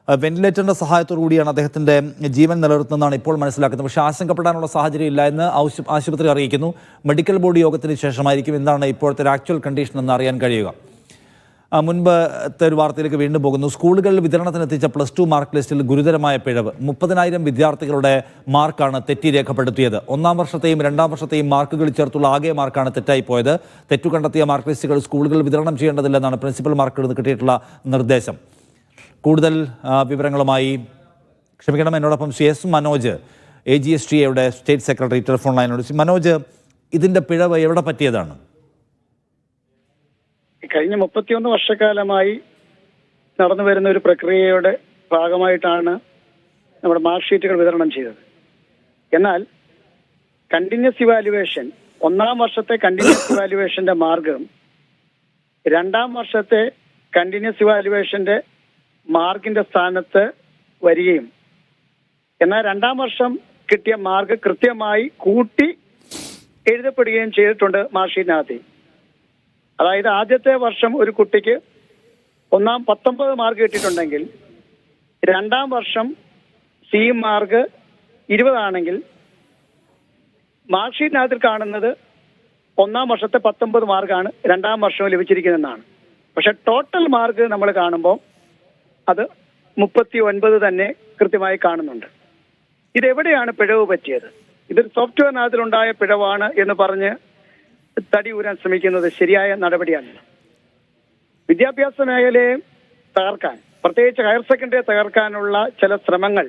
വെന്റിലേറ്ററിന്റെ സഹായത്തോടു കൂടിയാണ് അദ്ദേഹത്തിന്റെ ജീവൻ നിലനിർത്തുന്നതാണ് ഇപ്പോൾ മനസ്സിലാക്കുന്നത്. പക്ഷേ ആശങ്കപ്പെടാനുള്ള സാഹചര്യം ഇല്ല എന്ന് ആശുപത്രി അറിയിക്കുന്നു. മെഡിക്കൽ ബോർഡ് യോഗത്തിന് ശേഷമായിരിക്കും എന്താണ് ഇപ്പോഴത്തെ ആക്ച്വൽ കണ്ടീഷൻ എന്ന് അറിയാൻ കഴിയുക. മുൻപത്തെ ഒരു വാർത്തയിലേക്ക് വീണ്ടും പോകുന്നു. സ്കൂളുകളിൽ വിതരണത്തിനെത്തിച്ച +2 മാർക്ക് ലിസ്റ്റിൽ ഗുരുതരമായ പിഴവ്. 30,000 വിദ്യാർത്ഥികളുടെ മാർക്കാണ് തെറ്റി രേഖപ്പെടുത്തിയത്. 1-ാം വർഷത്തെയും 2-ാം വർഷത്തെയും മാർക്കുകൾ ചേർത്തുള്ള ആകെ മാർക്കാണ് തെറ്റായിപ്പോയത്. തെറ്റു കണ്ടെത്തിയ മാർക്ക് ലിസ്റ്റുകൾ സ്കൂളുകളിൽ വിതരണം ചെയ്യേണ്ടതില്ലെന്നാണ് പ്രിൻസിപ്പൽമാർക്ക് കിട്ടിയിട്ടുള്ള നിർദ്ദേശം. കൂടുതൽ വിവരങ്ങളുമായി എന്നോടൊപ്പം CS Manoj, AGSTA state secretary, telephone ലൈനോട്. മനോജ്, ഇതിന്റെ പിഴവ് എവിടെ പറ്റിയതാണ്? കഴിഞ്ഞ 31 വർഷക്കാലമായി നടന്നു വരുന്ന ഒരു പ്രക്രിയയുടെ ഭാഗമായിട്ടാണ് നമ്മുടെ മാർക്ക് ഷീറ്റുകൾ വിതരണം ചെയ്തത്. എന്നാൽ കണ്ടിന്യൂസ് ഇവാലുവേഷൻ, 1-ാം വർഷത്തെ കണ്ടിന്യൂസ് ഇവാലുവേഷന്റെ മാർക്കും 2-ാം വർഷത്തെ കണ്ടിന്യൂസ് ഇവാലുവേഷന്റെ മാർക്കിന്റെ സ്ഥാനത്ത് വരികയും എന്നാൽ 2-ാം വർഷം കിട്ടിയ മാർക്ക് കൃത്യമായി കൂട്ടി എഴുതപ്പെടുകയും ചെയ്തിട്ടുണ്ട് മാർക്ക് ഷീറ്റിനകത്ത്. അതായത് ആദ്യത്തെ വർഷം ഒരു കുട്ടിക്ക് 19 മാർക്ക് കിട്ടിയിട്ടുണ്ടെങ്കിൽ 2-ാം വർഷം മാർക്ക് 20 ആണെങ്കിൽ മാർക്ക് ഷീറ്റിനകത്തിൽ കാണുന്നത് 1-ാം വർഷത്തെ 19 മാർക്കാണ് 2-ാം വർഷവും ലഭിച്ചിരിക്കുന്നതെന്നാണ്. പക്ഷെ ടോട്ടൽ മാർക്ക് നമ്മൾ കാണുമ്പോൾ അത് 39 തന്നെ കൃത്യമായി കാണുന്നുണ്ട്. ഇതെവിടെയാണ് പിഴവ് പറ്റിയത്? ഇതൊരു സോഫ്റ്റ്വെയറിനകത്തിലുണ്ടായ പിഴവാണ് എന്ന് പറഞ്ഞ് തടി ഊരാൻ ശ്രമിക്കുന്നത് ശരിയായ നടപടിയല്ല. വിദ്യാഭ്യാസ മേഖലയെ തകർക്കാൻ, പ്രത്യേകിച്ച് ഹയർ സെക്കൻഡറി തകർക്കാനുള്ള ചില ശ്രമങ്ങൾ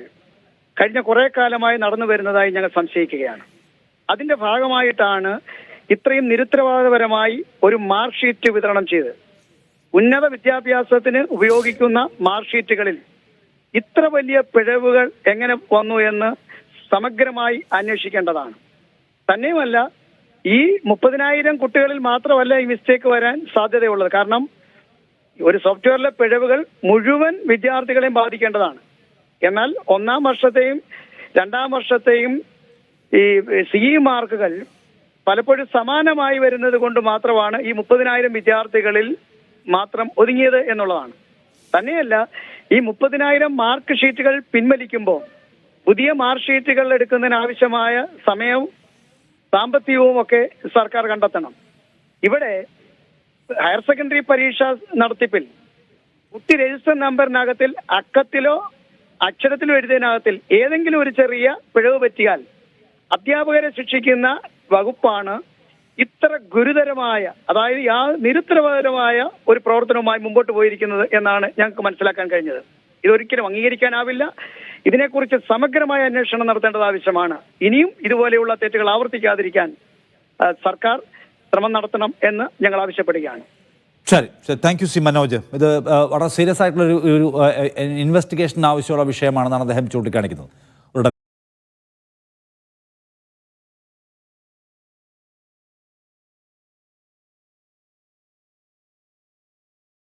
കഴിഞ്ഞ കുറെ കാലമായി നടന്നു വരുന്നതായി ഞങ്ങൾ സംശയിക്കുകയാണ്. അതിന്റെ ഭാഗമായിട്ടാണ് ഇത്രയും നിരുത്തരവാദപരമായി ഒരു മാർക്ക് ഷീറ്റ് വിതരണം ചെയ്ത് ഉന്നത വിദ്യാഭ്യാസത്തിന് ഉപയോഗിക്കുന്ന മാർക്ക് ഷീറ്റുകളിൽ ഇത്ര വലിയ പിഴവുകൾ എങ്ങനെ വന്നു എന്ന് സമഗ്രമായി അന്വേഷിക്കേണ്ടതാണ്. തന്നെയുമല്ല, ഈ 30,000 കുട്ടികളിൽ മാത്രമല്ല ഈ മിസ്റ്റേക്ക് വരാൻ സാധ്യതയുള്ളത്. കാരണം ഒരു സോഫ്റ്റ്വെയറിലെ പിഴവുകൾ മുഴുവൻ വിദ്യാർത്ഥികളെയും ബാധിക്കേണ്ടതാണ്. എന്നാൽ 1-ാം വർഷത്തെയും 2-ാം വർഷത്തെയും ഈ മാർക്കുകൾ പലപ്പോഴും സമാനമായി വരുന്നത് കൊണ്ട് മാത്രമാണ് ഈ 30,000 വിദ്യാർത്ഥികളിൽ മാത്രം ഒതുങ്ങിയത് എന്നുള്ളതാണ്. തന്നെയല്ല, ഈ 30,000 മാർക്ക് ഷീറ്റുകൾ പിൻവലിക്കുമ്പോൾ പുതിയ മാർക്ക് ഷീറ്റുകൾ എടുക്കുന്നതിന് ആവശ്യമായ സമയവും സാമ്പത്തികവും ഒക്കെ സർക്കാർ കണ്ടെത്തണം. ഇവിടെ ഹയർ സെക്കൻഡറി പരീക്ഷ നടത്തിപ്പിൽ കുട്ടി രജിസ്റ്റർ നമ്പറിനകത്തിൽ അക്കത്തിലോ അക്ഷരത്തിലോ എഴുതിയതിനകത്തിൽ ഏതെങ്കിലും ഒരു ചെറിയ പിഴവ് പറ്റിയാൽ അധ്യാപകരെ ശിക്ഷിക്കുന്ന വകുപ്പാണ് ഇത്ര ഗുരുതരമായ, അതായത് നിരുത്തരവാദപരമായ ഒരു പ്രവർത്തനവുമായി മുമ്പോട്ട് പോയിരിക്കുന്നത് എന്നാണ് ഞങ്ങൾക്ക് മനസ്സിലാക്കാൻ കഴിഞ്ഞത്. ഇതൊരിക്കലും അംഗീകരിക്കാനാവില്ല. ഇതിനെക്കുറിച്ച് സമഗ്രമായ അന്വേഷണം നടത്തേണ്ടത് ആവശ്യമാണ്. ഇനിയും ഇതുപോലെയുള്ള തെറ്റുകൾ ആവർത്തിക്കാതിരിക്കാൻ സർക്കാർ ശ്രമം നടത്തണം എന്ന് ഞങ്ങൾ ആവശ്യപ്പെടുകയാണ്. ശരി, താങ്ക് യു മനോജ്. ഇത് വളരെ സീരിയസ് ആയിട്ടുള്ള ഒരു ഇൻവെസ്റ്റിഗേഷൻ ആവശ്യമുള്ള വിഷയമാണെന്നാണ് അദ്ദേഹം ചൂണ്ടിക്കാണിക്കുന്നത്.